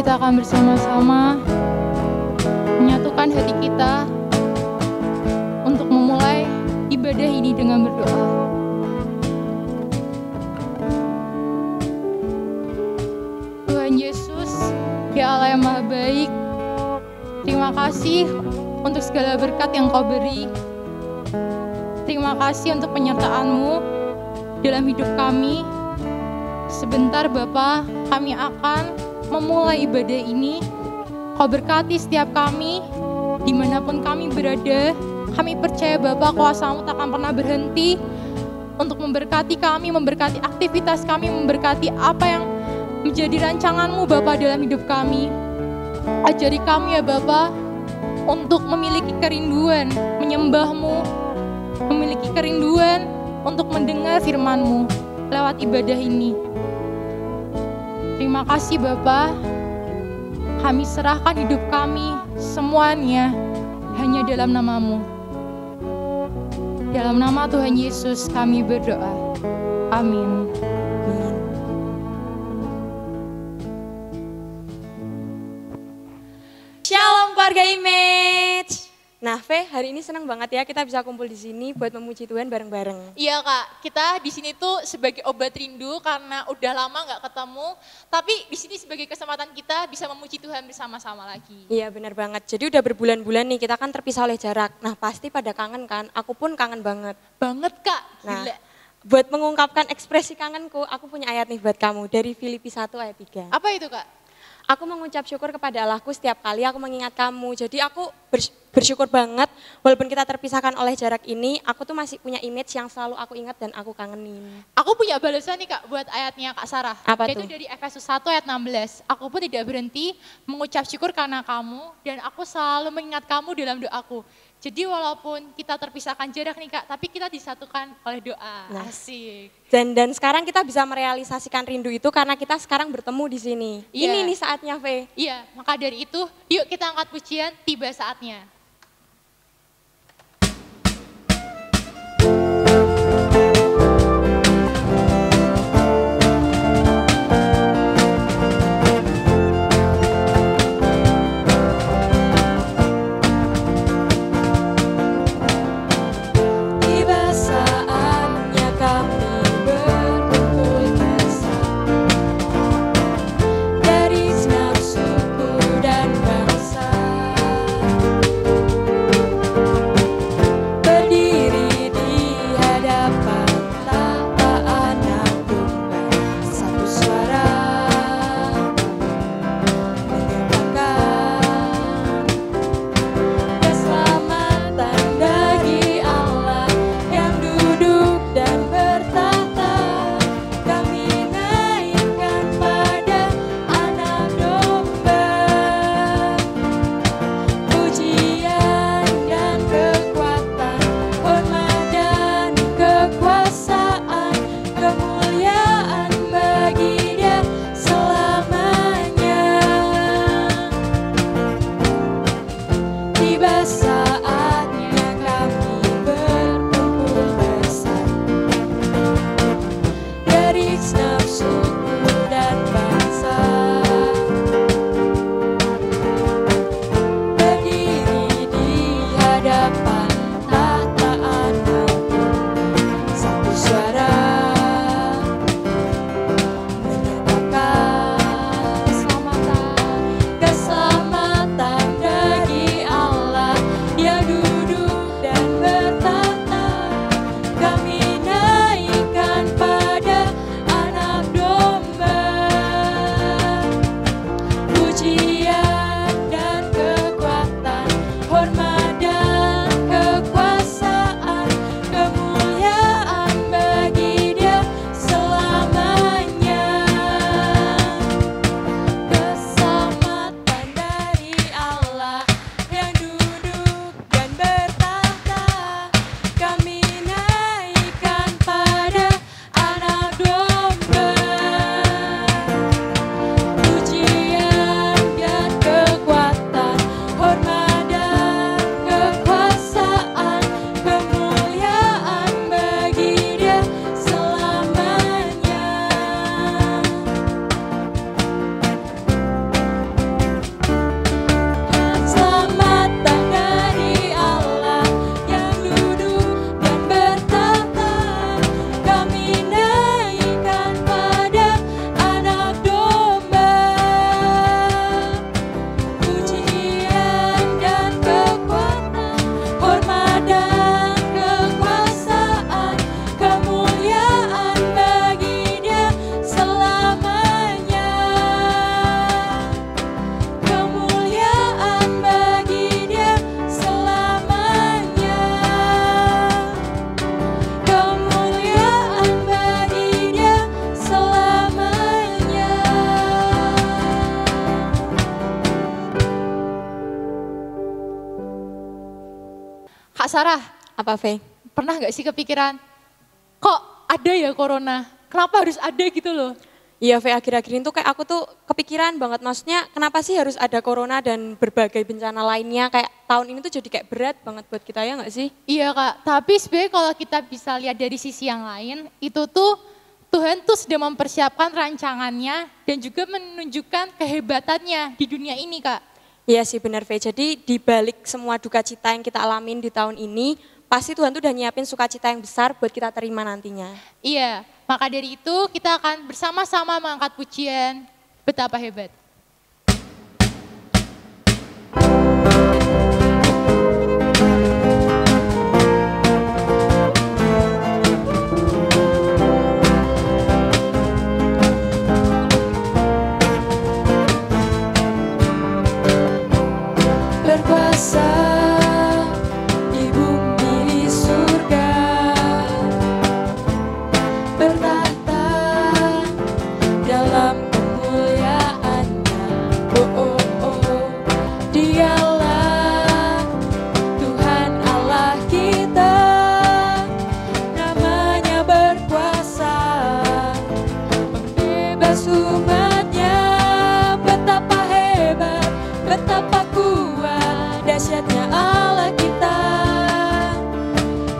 kita akan bersama-sama menyatukan hati kita untuk memulai ibadah ini dengan berdoa. Tuhan Yesus, ya Allah yang Maha Baik, terima kasih untuk segala berkat yang Kau beri. Terima kasih untuk penyertaan-Mu dalam hidup kami. Sebentar Bapa, kami akan memulai ibadah ini. Kau berkati setiap kami, dimanapun kami berada. Kami percaya Bapa, kuasa-Mu tak akan pernah berhenti untuk memberkati kami, memberkati aktivitas kami, memberkati apa yang menjadi rancangan-Mu Bapa dalam hidup kami. Ajari kami ya Bapa, untuk memiliki kerinduan menyembah-Mu, memiliki kerinduan untuk mendengar firman-Mu lewat ibadah ini. Terima kasih Bapa, kami serahkan hidup kami semuanya hanya dalam nama-Mu. Dalam nama Tuhan Yesus kami berdoa. Amin. Shalom keluarga Image. Nah, Fe, hari ini senang banget ya kita bisa kumpul di sini buat memuji Tuhan bareng-bareng. Iya Kak, kita di sini tuh sebagai obat rindu karena udah lama nggak ketemu, tapi di sini sebagai kesempatan kita bisa memuji Tuhan bersama-sama lagi. Iya benar banget, jadi udah berbulan-bulan nih kita kan terpisah oleh jarak. Nah pasti pada kangen kan, aku pun kangen banget. Banget Kak, Nah, gila. buat mengungkapkan ekspresi kangenku, aku punya ayat nih buat kamu dari Filipi 1 ayat 3. Apa itu Kak? Aku mengucap syukur kepada Allahku setiap kali aku mengingat kamu. Jadi aku bersyukur banget walaupun kita terpisahkan oleh jarak ini, aku tuh masih punya image yang selalu aku ingat dan aku kangenin. Aku punya balasan nih Kak buat ayatnya Kak Sarah. Apa Yaitu tuh? dari Efesus 1 ayat 16. Aku pun tidak berhenti mengucap syukur karena kamu dan aku selalu mengingat kamu dalam doaku. Jadi walaupun kita terpisahkan jarak nih Kak, tapi kita disatukan oleh doa. Nah. Asik. Dan sekarang kita bisa merealisasikan rindu itu karena kita sekarang bertemu di sini. Iya. Ini nih saatnya, Fe. Iya, maka dari itu yuk kita angkat pujian, tiba saatnya. Tiba saatnya kami berkumpul bersama dari segenap suku dan bangsa. Kak Sarah, Apa, Fe? pernah nggak sih kepikiran, kok ada ya corona? Kenapa harus ada gitu loh? Iya, Fe, akhir-akhir ini tuh kayak aku tuh kepikiran banget. Maksudnya kenapa sih harus ada corona dan berbagai bencana lainnya. Kayak tahun ini tuh jadi kayak berat banget buat kita, ya nggak sih? Iya Kak, tapi sebenarnya kalau kita bisa lihat dari sisi yang lain, itu tuh Tuhan tuh sudah mempersiapkan rancangannya dan juga menunjukkan kehebatannya di dunia ini Kak. Iya sih benar, Fe. Jadi di balik semua duka cita yang kita alamin di tahun ini, pasti Tuhan tuh udah nyiapin sukacita yang besar buat kita terima nantinya. Iya, maka dari itu kita akan bersama-sama mengangkat pujian Betapa Hebat. Berkuasa di bumi di surga, bertahta dalam kemuliaannya. Oh oh oh, Dialah Tuhan Allah kita, namanya berkuasa, membebas umatnya. Betapa hebat, betapa kuat, dahsyatnya Allah kita.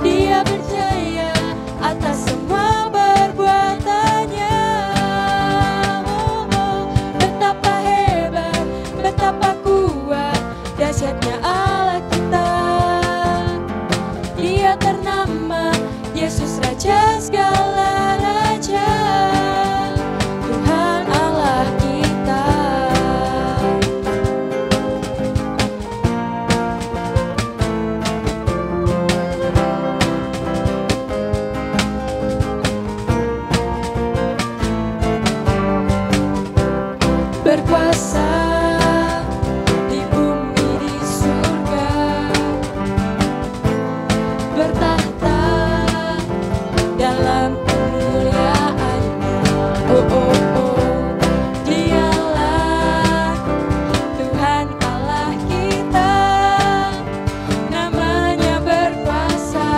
Dia berjaya atas semua perbuatannya. Oh, oh, betapa hebat, betapa kuat, dahsyatnya Allah kita. Dia ternama Yesus Raja segala raja, Tuhan Allah kita. Berkuasa di bumi di surga, bertahta dalam kemuliaannya. Oh oh oh, Dialah Tuhan Allah kita, namanya berkuasa,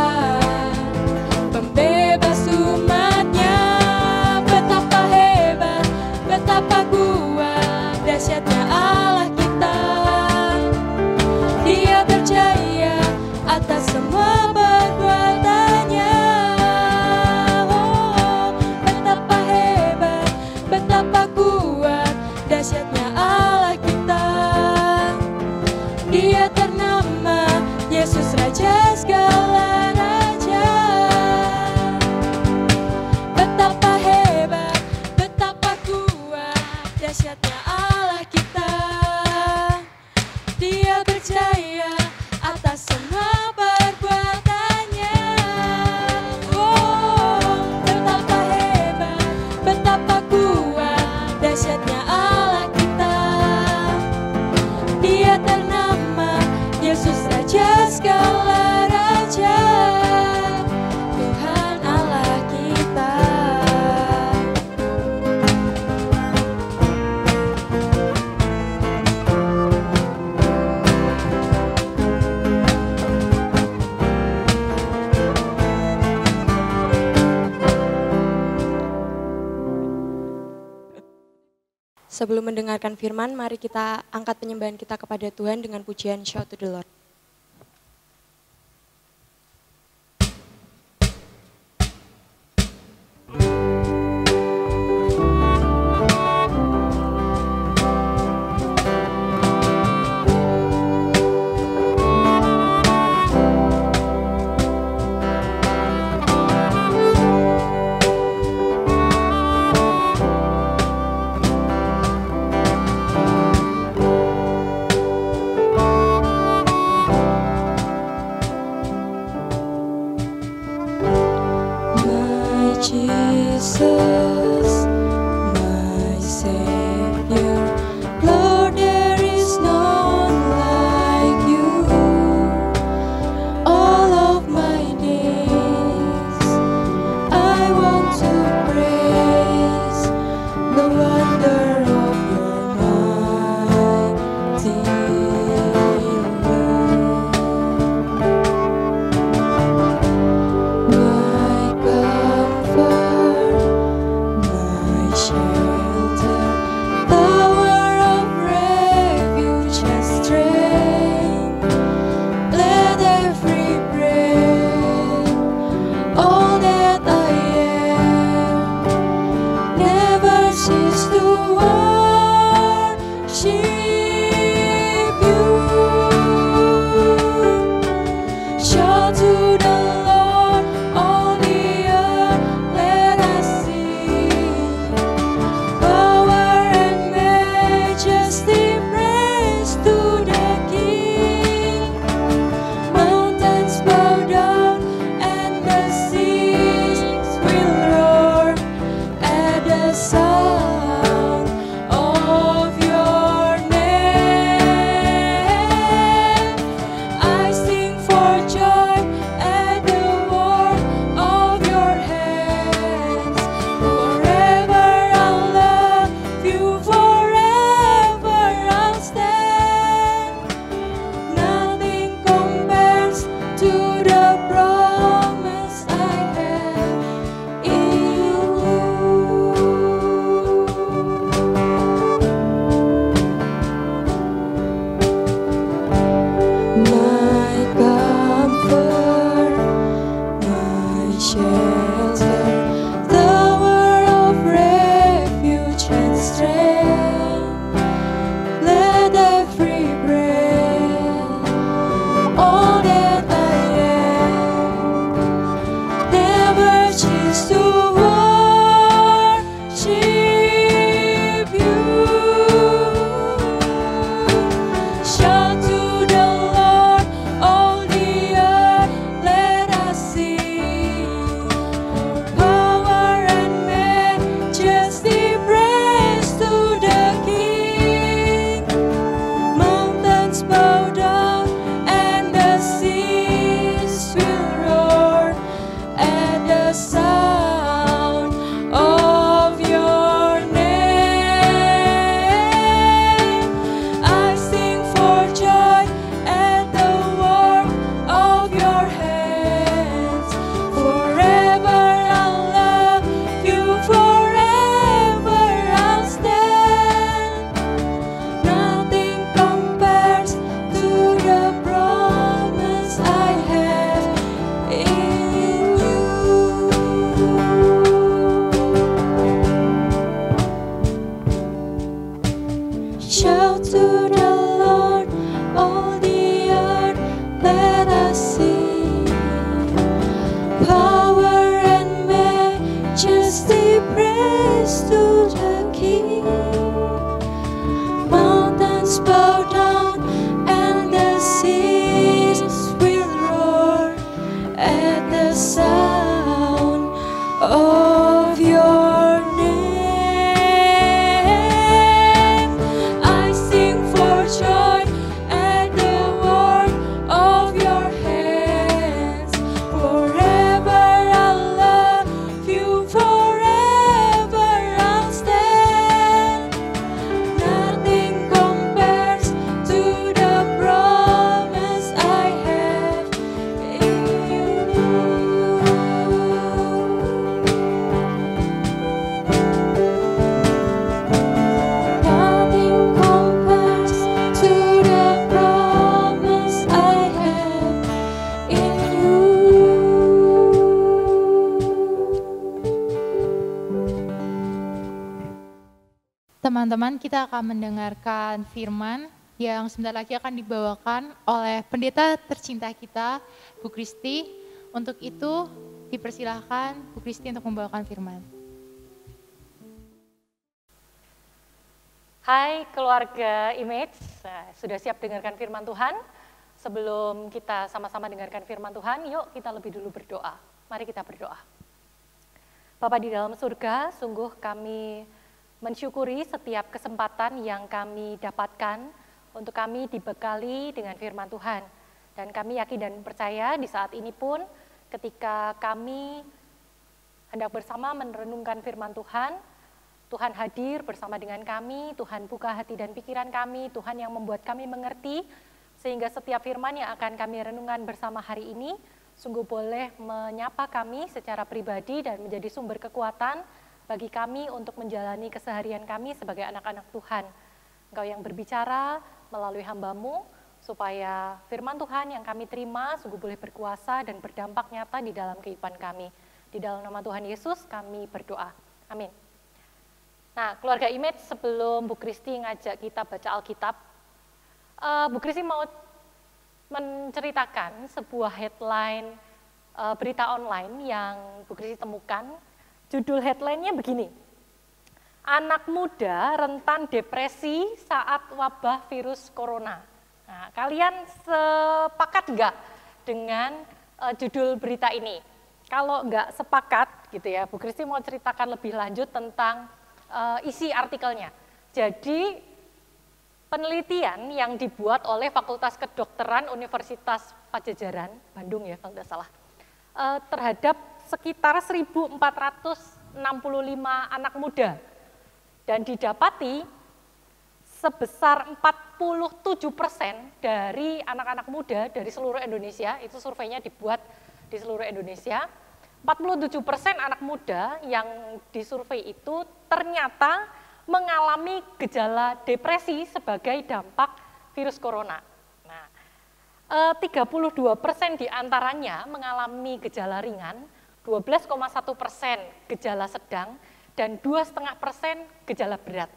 pembebas umatnya. Betapa hebat, betapa kuat, dahsyatnya Allah kita. Dia berjaya atas semua perbuatannya. Oh, betapa hebat, betapa kuat, dahsyatnya Allah kita. Dia ternama Yesus Raja segala raja. Betapa hebat, betapa kuat, dahsyatnya Allah kita. Dia berjaya atas semua perbuatannya. Oh, betapa hebat, betapa kuat, dahsyatnya Allah kita. Dia ternama Yesus Raja segala raja, Tuhan Allah kita. Sebelum mendengarkan firman, mari kita angkat penyembahan kita kepada Tuhan dengan pujian Shout to the Lord. Shout to the Lord, all the earth, let us sing. Power and majesty, praise to the King. Mountains bow down and the seas will roar at the sound of your name. I sing for joy at the work of your hands. Forever I'll love you, forever I'll stand. Nothing compares to the promise I have in you. Nothing compares to the promise I have in you. Teman-teman, kita akan mendengarkan firman yang sebentar lagi akan dibawakan oleh pendeta tercinta kita, Bu Kristi. Untuk itu, dipersilahkan Bu Kristi untuk membawakan firman. Hai keluarga Image, sudah siap dengarkan firman Tuhan? Sebelum kita sama-sama dengarkan firman Tuhan, yuk kita lebih dulu berdoa. Mari kita berdoa. Bapa di dalam surga, sungguh kami mensyukuri setiap kesempatan yang kami dapatkan untuk kami dibekali dengan firman Tuhan. Dan kami yakin dan percaya di saat ini pun ketika kami hendak bersama merenungkan firman Tuhan, Tuhan hadir bersama dengan kami, Tuhan buka hati dan pikiran kami, Tuhan yang membuat kami mengerti, sehingga setiap firman yang akan kami renungkan bersama hari ini, sungguh boleh menyapa kami secara pribadi dan menjadi sumber kekuatan bagi kami untuk menjalani keseharian kami sebagai anak-anak Tuhan. Engkau yang berbicara melalui hamba-Mu, supaya firman Tuhan yang kami terima sungguh boleh berkuasa dan berdampak nyata di dalam kehidupan kami. Di dalam nama Tuhan Yesus kami berdoa. Amin. Nah, keluarga Image, sebelum Bu Kristi ngajak kita baca Alkitab, Bu Kristi mau menceritakan sebuah headline berita online yang Bu Kristi temukan. Judul headline-nya begini, anak muda rentan depresi saat wabah virus corona. Nah, kalian sepakat nggak dengan judul berita ini? Kalau nggak sepakat, gitu ya, Bu Kristi mau ceritakan lebih lanjut tentang isi artikelnya. Jadi, penelitian yang dibuat oleh Fakultas Kedokteran Universitas Padjadjaran, Bandung ya kalau tidak salah, terhadap sekitar 1.465 anak muda. Dan didapati sebesar 47% dari anak-anak muda dari seluruh Indonesia, itu surveinya dibuat di seluruh Indonesia, 47% anak muda yang disurvei itu ternyata mengalami gejala depresi sebagai dampak virus corona. Nah, 32% diantaranya mengalami gejala ringan, 12,1% gejala sedang, dan 2,5% gejala berat.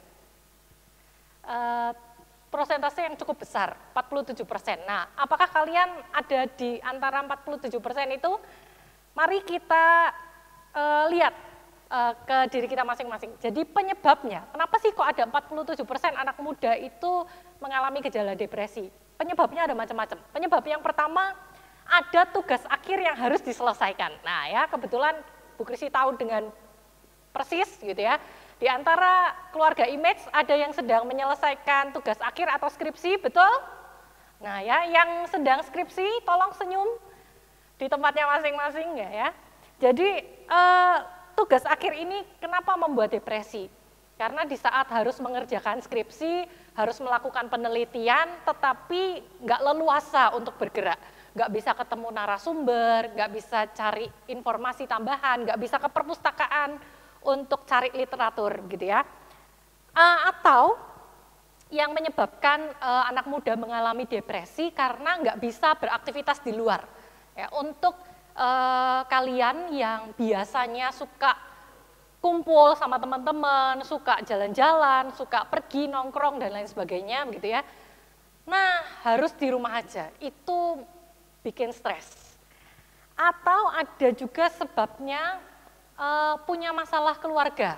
Persentase yang cukup besar, 47%. Nah, apakah kalian ada di antara 47% itu? Mari kita lihat ke diri kita masing-masing. Jadi penyebabnya, kenapa sih kok ada 47% anak muda itu mengalami gejala depresi? Penyebabnya ada macam-macam. Penyebab yang pertama, ada tugas akhir yang harus diselesaikan. Nah ya, kebetulan Bu Kristi tahu dengan persis gitu ya. Di antara keluarga Image ada yang sedang menyelesaikan tugas akhir atau skripsi, betul? Nah ya, yang sedang skripsi tolong senyum di tempatnya masing-masing ya. Jadi tugas akhir ini kenapa membuat depresi? Karena di saat harus mengerjakan skripsi, harus melakukan penelitian, tetapi nggak leluasa untuk bergerak. Nggak bisa ketemu narasumber, nggak bisa cari informasi tambahan, nggak bisa ke perpustakaan untuk cari literatur gitu ya. Atau yang menyebabkan anak muda mengalami depresi karena nggak bisa beraktivitas di luar. Ya, untuk kalian yang biasanya suka kumpul sama teman-teman, suka jalan-jalan, suka pergi nongkrong dan lain sebagainya begitu ya. Nah, harus di rumah aja. Itu bikin stres. Atau ada juga sebabnya punya masalah keluarga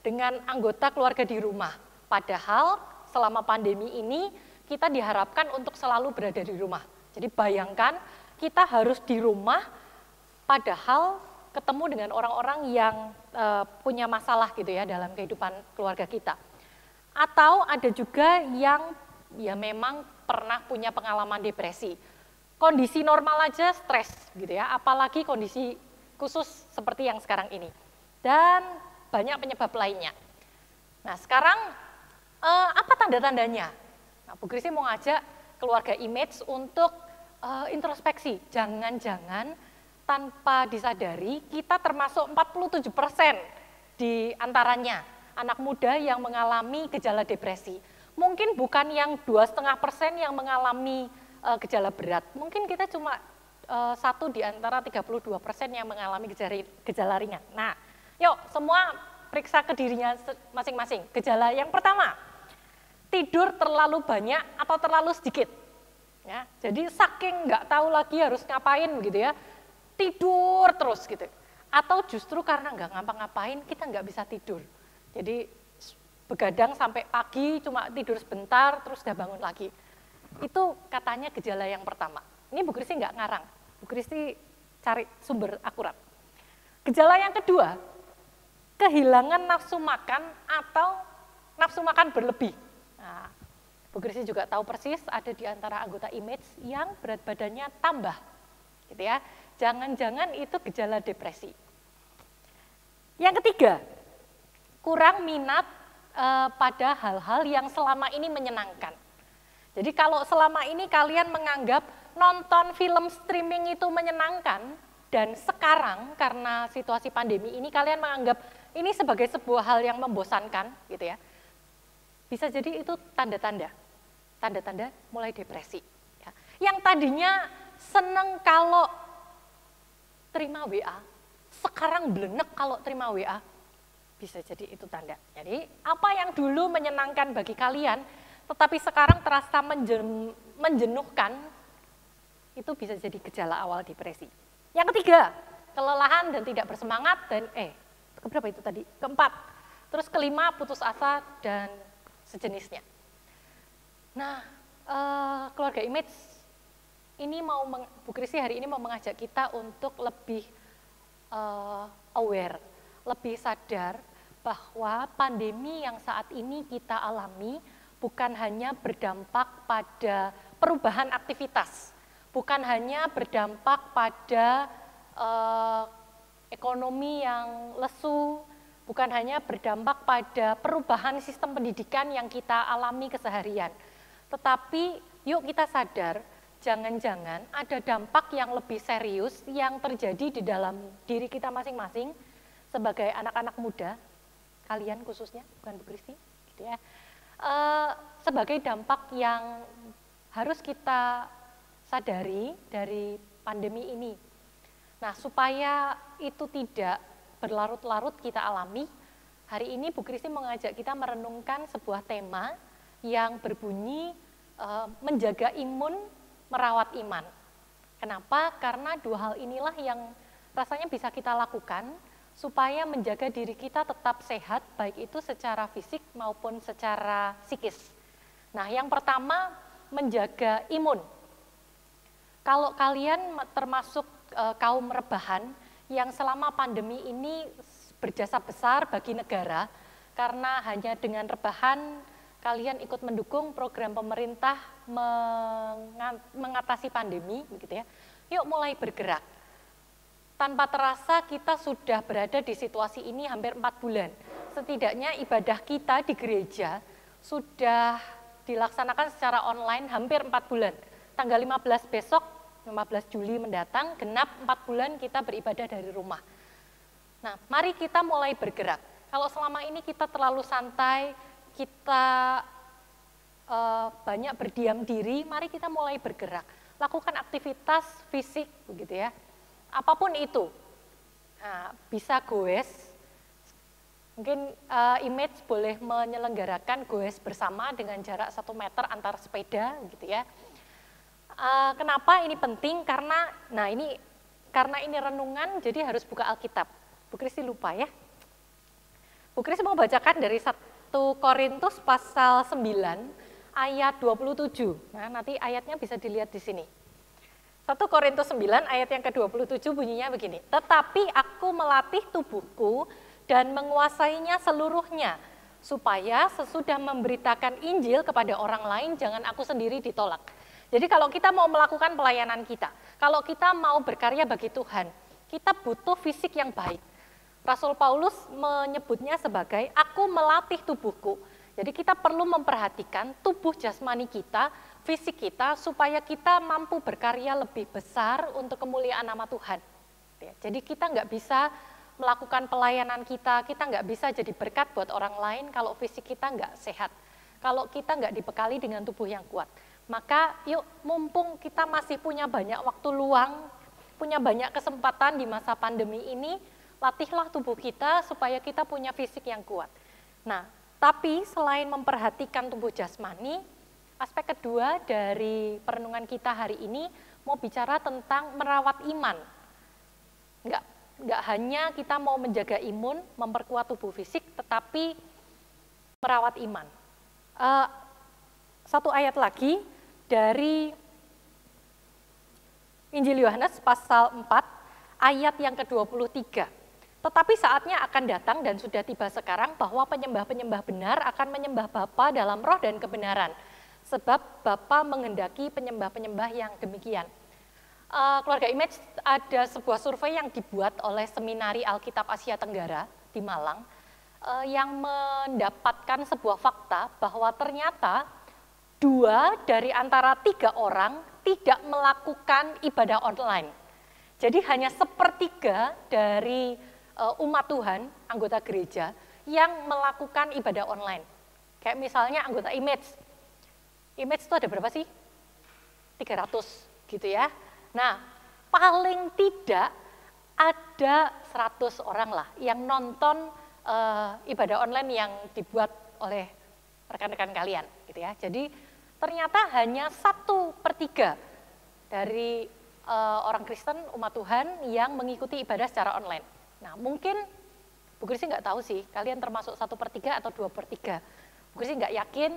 dengan anggota keluarga di rumah. Padahal selama pandemi ini kita diharapkan untuk selalu berada di rumah. Jadi bayangkan kita harus di rumah padahal ketemu dengan orang-orang yang punya masalah gitu ya dalam kehidupan keluarga kita. Atau ada juga yang ya memang pernah punya pengalaman depresi. Kondisi normal aja stres gitu ya, apalagi kondisi khusus seperti yang sekarang ini. Dan banyak penyebab lainnya. Nah sekarang apa tanda-tandanya? Nah, Bu Kristi mau ngajak keluarga Image untuk introspeksi. Jangan-jangan tanpa disadari kita termasuk 47% di antaranya anak muda yang mengalami gejala depresi. Mungkin bukan yang 2,5% yang mengalami gejala berat. Mungkin kita cuma 1 di antara 32% yang mengalami gejala ringan. Nah, yuk semua periksa ke dirinya masing-masing. Gejala yang pertama, tidur terlalu banyak atau terlalu sedikit. Ya, jadi saking nggak tahu lagi harus ngapain begitu ya, tidur terus gitu. Atau justru karena nggak ngapa-ngapain kita nggak bisa tidur. Jadi begadang sampai pagi cuma tidur sebentar terus udah bangun lagi. Itu katanya gejala yang pertama. Ini Bu Kristi nggak ngarang, Bu Kristi cari sumber akurat. Gejala yang kedua, kehilangan nafsu makan atau nafsu makan berlebih. Nah, Bu Kristi juga tahu persis ada di antara anggota Image yang berat badannya tambah, gitu ya. Jangan-jangan itu gejala depresi. Yang ketiga, kurang minat pada hal-hal yang selama ini menyenangkan. Jadi kalau selama ini kalian menganggap nonton film streaming itu menyenangkan, dan sekarang karena situasi pandemi ini kalian menganggap ini sebagai sebuah hal yang membosankan, gitu ya. Bisa jadi itu tanda-tanda mulai depresi. Ya. Yang tadinya seneng kalau terima WA, sekarang blenek kalau terima WA, bisa jadi itu tanda. Jadi apa yang dulu menyenangkan bagi kalian, tetapi sekarang terasa menjenuhkan, itu bisa jadi gejala awal depresi. Yang ketiga, kelelahan dan tidak bersemangat, dan keberapa itu tadi? Keempat. Terus kelima, putus asa dan sejenisnya. Nah, keluarga Image ini Bu Kristi hari ini mau mengajak kita untuk lebih aware, lebih sadar bahwa pandemi yang saat ini kita alami bukan hanya berdampak pada perubahan aktivitas, bukan hanya berdampak pada ekonomi yang lesu, bukan hanya berdampak pada perubahan sistem pendidikan yang kita alami keseharian. Tetapi yuk kita sadar, jangan-jangan ada dampak yang lebih serius yang terjadi di dalam diri kita masing-masing sebagai anak-anak muda, kalian khususnya, bukan Bu Kristi, gitu ya. Sebagai dampak yang harus kita sadari dari pandemi ini. Nah, supaya itu tidak berlarut-larut kita alami, hari ini Bu Kristi mengajak kita merenungkan sebuah tema yang berbunyi menjaga imun, merawat iman. Kenapa? Karena dua hal inilah yang rasanya bisa kita lakukan supaya menjaga diri kita tetap sehat, baik itu secara fisik maupun secara psikis. Nah, yang pertama, menjaga imun. Kalau kalian termasuk kaum rebahan yang selama pandemi ini berjasa besar bagi negara, karena hanya dengan rebahan kalian ikut mendukung program pemerintah mengatasi pandemi, begitu ya. Yuk mulai bergerak. Tanpa terasa kita sudah berada di situasi ini hampir 4 bulan. Setidaknya ibadah kita di gereja sudah dilaksanakan secara online hampir 4 bulan. Tanggal 15 besok, 15 Juli mendatang, genap 4 bulan kita beribadah dari rumah. Nah, mari kita mulai bergerak. Kalau selama ini kita terlalu santai, kita banyak berdiam diri, mari kita mulai bergerak. Lakukan aktivitas fisik, begitu ya. Apapun itu, nah, bisa goes, Mungkin image boleh menyelenggarakan goes bersama dengan jarak 1 meter antar sepeda gitu ya. Kenapa ini penting? Karena ini renungan, jadi harus buka Alkitab. Bu Kristi lupa ya. Bu Kristi mau bacakan dari 1 Korintus pasal 9 ayat 27. Nah, nanti ayatnya bisa dilihat di sini. 1 Korintus 9 ayat yang ke-27 bunyinya begini. Tetapi aku melatih tubuhku dan menguasainya seluruhnya, supaya sesudah memberitakan Injil kepada orang lain, jangan aku sendiri ditolak. Jadi kalau kita mau melakukan pelayanan kita, kalau kita mau berkarya bagi Tuhan, kita butuh fisik yang baik. Rasul Paulus menyebutnya sebagai aku melatih tubuhku. Jadi kita perlu memperhatikan tubuh jasmani kita, fisik kita, supaya kita mampu berkarya lebih besar untuk kemuliaan nama Tuhan. Jadi kita nggak bisa melakukan pelayanan kita nggak bisa jadi berkat buat orang lain kalau fisik kita nggak sehat. Kalau kita nggak dibekali dengan tubuh yang kuat. Maka yuk, mumpung kita masih punya banyak waktu luang, punya banyak kesempatan di masa pandemi ini, latihlah tubuh kita supaya kita punya fisik yang kuat. Nah, tapi selain memperhatikan tubuh jasmani, aspek kedua dari perenungan kita hari ini mau bicara tentang merawat iman. Nggak hanya kita mau menjaga imun, memperkuat tubuh fisik, tetapi merawat iman. Satu ayat lagi dari Injil Yohanes pasal 4 ayat yang ke-23. Tetapi saatnya akan datang dan sudah tiba sekarang bahwa penyembah-penyembah benar akan menyembah Bapa dalam roh dan kebenaran. Sebab Bapa menghendaki penyembah-penyembah yang demikian. Keluarga Image ada sebuah survei yang dibuat oleh Seminari Alkitab Asia Tenggara di Malang yang mendapatkan sebuah fakta bahwa ternyata 2 dari antara 3 orang tidak melakukan ibadah online. Jadi hanya 1/3 dari umat Tuhan, anggota gereja, yang melakukan ibadah online. Kayak misalnya anggota Image. Image itu ada berapa sih? 300 gitu ya. Nah, paling tidak ada 100 orang lah yang nonton ibadah online yang dibuat oleh rekan-rekan kalian gitu ya. Jadi ternyata hanya 1/3 dari orang Kristen, umat Tuhan yang mengikuti ibadah secara online. Nah, mungkin Bu Kristi nggak tahu sih, kalian termasuk 1/3 atau 2/3. Bu Kristi nggak yakin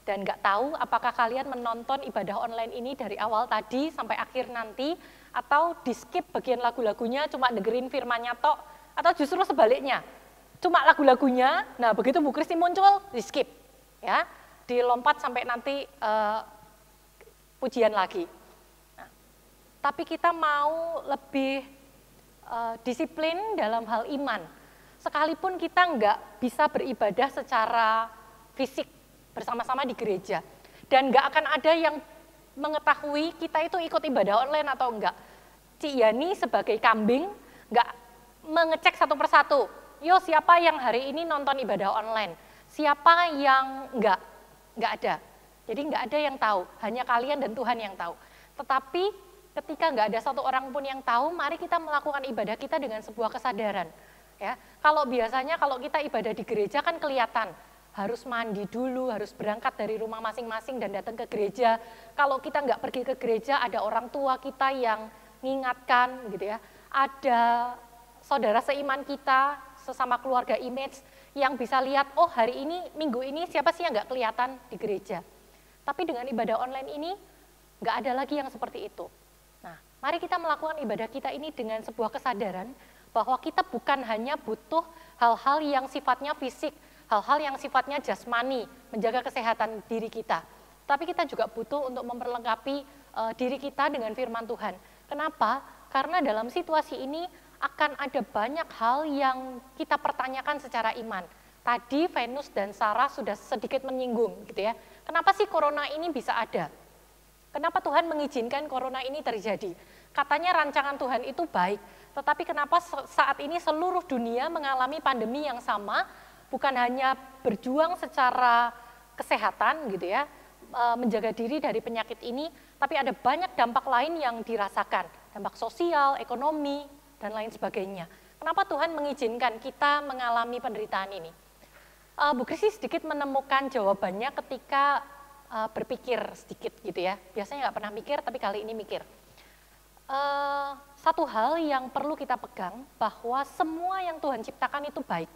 dan nggak tahu apakah kalian menonton ibadah online ini dari awal tadi sampai akhir nanti, atau di skip bagian lagu-lagunya, cuma dengerin firmannya tok, atau justru sebaliknya, cuma lagu-lagunya, nah begitu Bu Kristi muncul, di skip, ya, dilompat sampai nanti pujian lagi. Nah, tapi kita mau lebih disiplin dalam hal iman, sekalipun kita nggak bisa beribadah secara fisik bersama-sama di gereja, dan nggak akan ada yang mengetahui kita itu ikut ibadah online atau enggak. Cik Yani sebagai kambing nggak mengecek satu persatu, yo siapa yang hari ini nonton ibadah online, siapa yang nggak ada. Jadi nggak ada yang tahu, hanya kalian dan Tuhan yang tahu. Tetapi ketika nggak ada satu orang pun yang tahu, mari kita melakukan ibadah kita dengan sebuah kesadaran. Ya, kalau biasanya kalau kita ibadah di gereja kan kelihatan, harus mandi dulu, harus berangkat dari rumah masing-masing dan datang ke gereja. Kalau kita nggak pergi ke gereja, ada orang tua kita yang mengingatkan, gitu ya. Ada saudara seiman kita, sesama keluarga Image, yang bisa lihat, oh hari ini, minggu ini siapa sih yang nggak kelihatan di gereja. Tapi dengan ibadah online ini, nggak ada lagi yang seperti itu. Nah, mari kita melakukan ibadah kita ini dengan sebuah kesadaran bahwa kita bukan hanya butuh hal-hal yang sifatnya fisik, hal-hal yang sifatnya jasmani, menjaga kesehatan diri kita. Tapi kita juga butuh untuk memperlengkapi diri kita dengan firman Tuhan. Kenapa? Karena dalam situasi ini akan ada banyak hal yang kita pertanyakan secara iman. Tadi Venus dan Sarah sudah sedikit menyinggung, gitu ya. Kenapa sih corona ini bisa ada? Kenapa Tuhan mengizinkan corona ini terjadi? Katanya rancangan Tuhan itu baik, tetapi kenapa saat ini seluruh dunia mengalami pandemi yang sama, bukan hanya berjuang secara kesehatan gitu ya, menjaga diri dari penyakit ini, tapi ada banyak dampak lain yang dirasakan, dampak sosial, ekonomi, dan lain sebagainya. Kenapa Tuhan mengizinkan kita mengalami penderitaan ini? Bu Kristi sedikit menemukan jawabannya ketika berpikir sedikit gitu ya. Biasanya nggak pernah mikir, tapi kali ini mikir. Satu hal yang perlu kita pegang bahwa semua yang Tuhan ciptakan itu baik.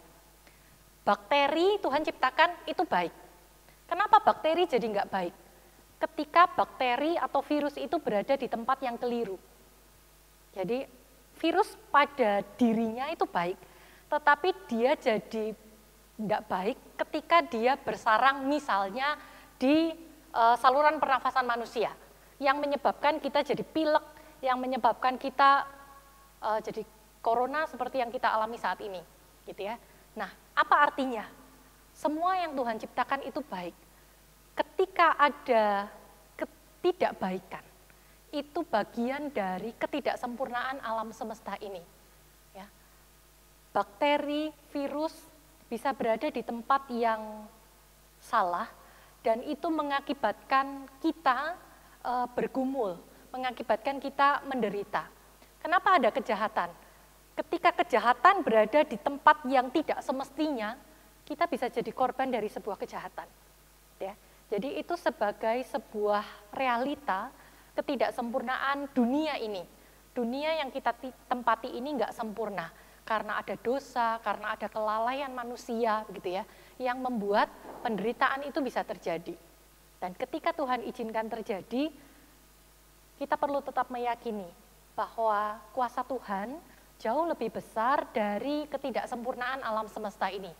Bakteri Tuhan ciptakan itu baik. Kenapa bakteri jadi nggak baik? Ketika bakteri atau virus itu berada di tempat yang keliru. Jadi virus pada dirinya itu baik, tetapi dia jadi nggak baik ketika dia bersarang misalnya di saluran pernafasan manusia, yang menyebabkan kita jadi pilek, yang menyebabkan kita jadi corona seperti yang kita alami saat ini, gitu ya. Nah, apa artinya? Semua yang Tuhan ciptakan itu baik. Ketika ada ketidakbaikan, itu bagian dari ketidaksempurnaan alam semesta ini. Ya. Bakteri, virus bisa berada di tempat yang salah, dan itu mengakibatkan kita bergumul, mengakibatkan kita menderita. Kenapa ada kejahatan? Ketika kejahatan berada di tempat yang tidak semestinya, kita bisa jadi korban dari sebuah kejahatan. Ya. Jadi itu sebagai sebuah realita ketidaksempurnaan dunia ini. Dunia yang kita tempati ini nggak sempurna karena ada dosa, karena ada kelalaian manusia, gitu ya, yang membuat penderitaan itu bisa terjadi. Dan ketika Tuhan izinkan terjadi, kita perlu tetap meyakini bahwa kuasa Tuhan jauh lebih besar dari ketidaksempurnaan alam semesta ini.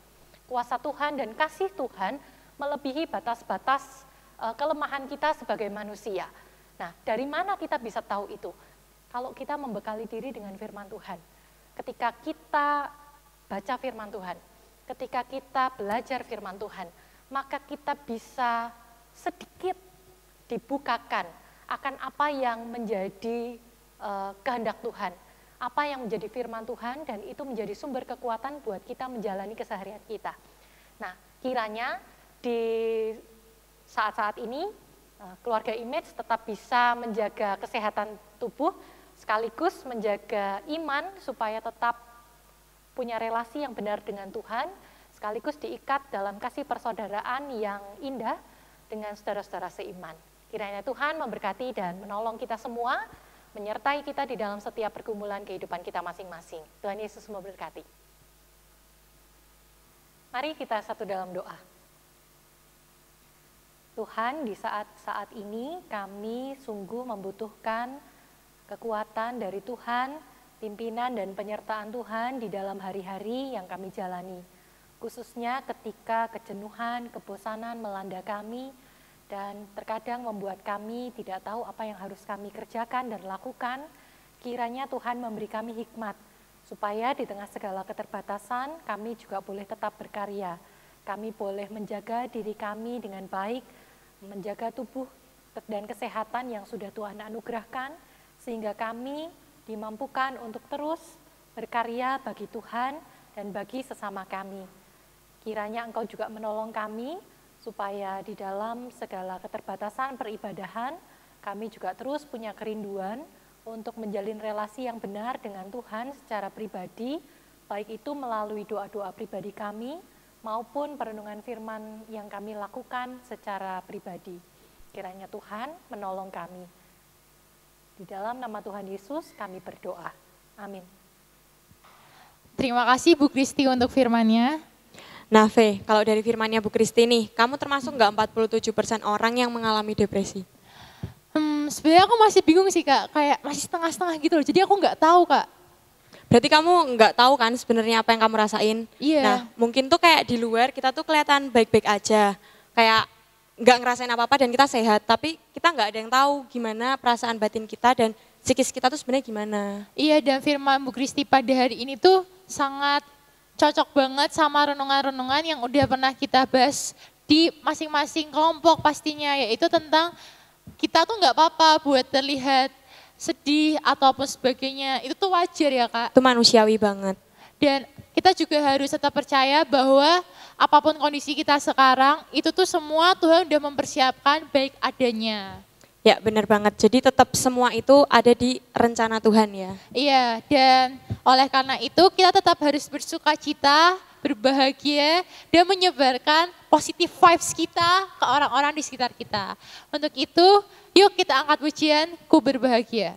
Kuasa Tuhan dan kasih Tuhan melebihi batas-batas kelemahan kita sebagai manusia. Nah, dari mana kita bisa tahu itu? Kalau kita membekali diri dengan firman Tuhan. Ketika kita baca firman Tuhan, ketika kita belajar firman Tuhan, maka kita bisa sedikit dibukakan akan apa yang menjadi kehendak Tuhan, apa yang menjadi firman Tuhan, dan itu menjadi sumber kekuatan buat kita menjalani keseharian kita. Nah, kiranya di saat-saat ini, keluarga Image tetap bisa menjaga kesehatan tubuh, sekaligus menjaga iman supaya tetap punya relasi yang benar dengan Tuhan, sekaligus diikat dalam kasih persaudaraan yang indah dengan saudara-saudara seiman. Kiranya Tuhan memberkati dan menolong kita semua, menyertai kita di dalam setiap pergumulan kehidupan kita masing-masing. Tuhan Yesus memberkati. Mari kita satu dalam doa. Tuhan, di saat-saat ini kami sungguh membutuhkan kekuatan dari Tuhan, pimpinan dan penyertaan Tuhan di dalam hari-hari yang kami jalani. Khususnya ketika kejenuhan, kebosanan melanda kami, dan terkadang membuat kami tidak tahu apa yang harus kami kerjakan dan lakukan, kiranya Tuhan memberi kami hikmat, supaya di tengah segala keterbatasan kami juga boleh tetap berkarya. Kami boleh menjaga diri kami dengan baik, menjaga tubuh dan kesehatan yang sudah Tuhan anugerahkan, sehingga kami dimampukan untuk terus berkarya bagi Tuhan dan bagi sesama kami. Kiranya Engkau juga menolong kami, supaya di dalam segala keterbatasan peribadahan, kami juga terus punya kerinduan untuk menjalin relasi yang benar dengan Tuhan secara pribadi, baik itu melalui doa-doa pribadi kami, maupun perenungan firman yang kami lakukan secara pribadi. Kiranya Tuhan menolong kami. Di dalam nama Tuhan Yesus kami berdoa. Amin. Terima kasih Bu Kristi untuk firman-Nya. Nah, Fe, kalau dari firman-Nya Bu Kristi nih, kamu termasuk nggak 47% orang yang mengalami depresi? Sebenarnya aku masih bingung sih Kak, kayak masih setengah-setengah gitu loh. Jadi aku nggak tahu Kak. Berarti kamu nggak tahu kan sebenarnya apa yang kamu rasain? Iya. Nah, mungkin tuh kayak di luar kita tuh kelihatan baik-baik aja, kayak nggak ngerasain apa-apa dan kita sehat, tapi kita nggak ada yang tahu gimana perasaan batin kita dan psikis kita tuh sebenarnya gimana. Iya, dan firman Bu Kristi pada hari ini tuh sangat cocok banget sama renungan-renungan yang udah pernah kita bahas di masing-masing kelompok pastinya, yaitu tentang kita tuh nggak apa-apa buat terlihat sedih ataupun sebagainya, itu tuh wajar ya Kak. Itu manusiawi banget. Dan kita juga harus tetap percaya bahwa apapun kondisi kita sekarang, itu tuh semua Tuhan udah mempersiapkan baik adanya. Ya benar banget, jadi tetap semua itu ada di rencana Tuhan ya. Iya, dan oleh karena itu kita tetap harus bersuka cita, berbahagia, dan menyebarkan positive vibes kita ke orang-orang di sekitar kita. Untuk itu, yuk kita angkat pujian, Ku Berbahagia.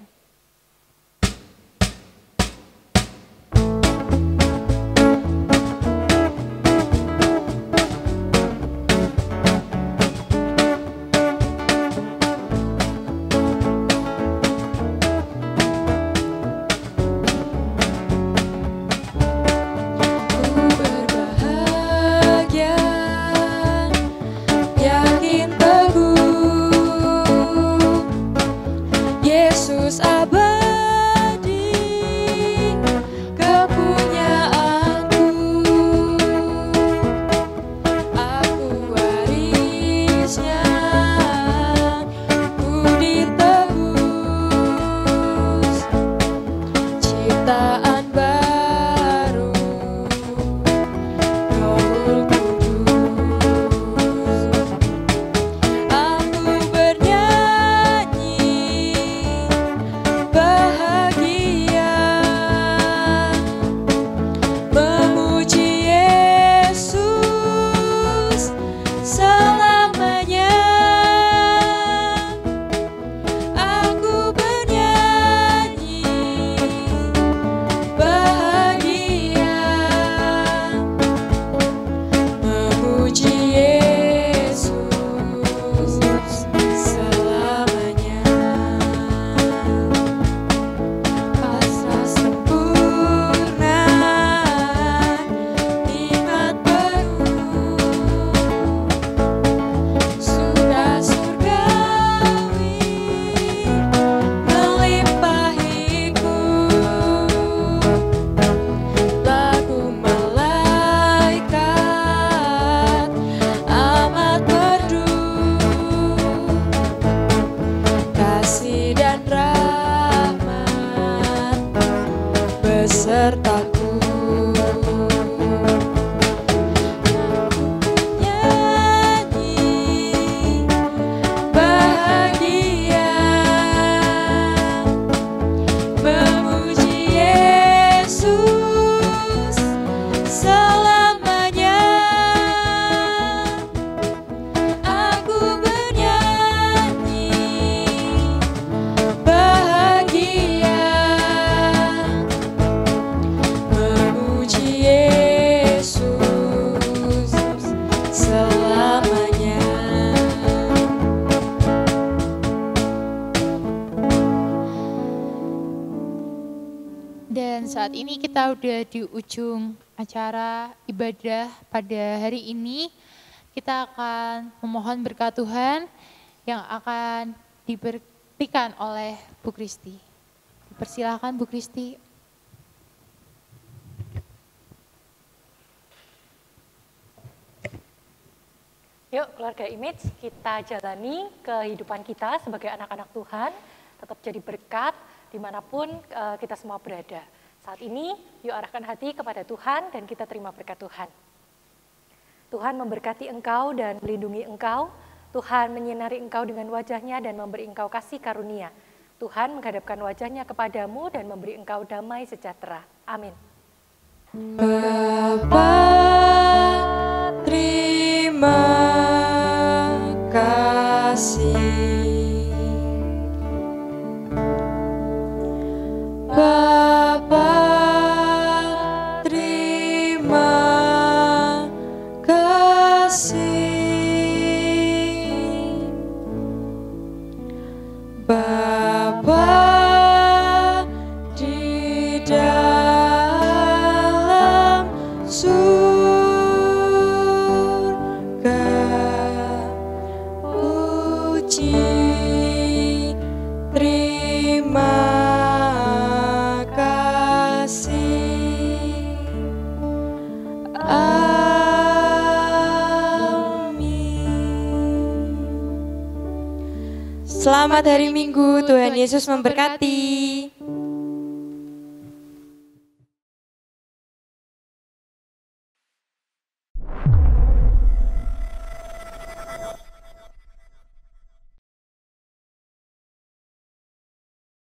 Saat ini kita udah di ujung acara ibadah pada hari ini. Kita akan memohon berkat Tuhan yang akan diberikan oleh Bu Kristi. Persilakan Bu Kristi. Yuk keluarga Image, kita jalani kehidupan kita sebagai anak-anak Tuhan, tetap jadi berkat dimanapun kita semua berada. Saat ini, yuk arahkan hati kepada Tuhan dan kita terima berkat Tuhan. Tuhan memberkati engkau dan melindungi engkau. Tuhan menyinari engkau dengan wajahnya dan memberi engkau kasih karunia. Tuhan menghadapkan wajahnya kepadamu dan memberi engkau damai sejahtera. Amin. Bapa, terima kasih. Bapa, terima kasih. Bapa di dalam surga, puji terima kasih. Amin. Selamat hari Minggu, Tuhan Yesus memberkati.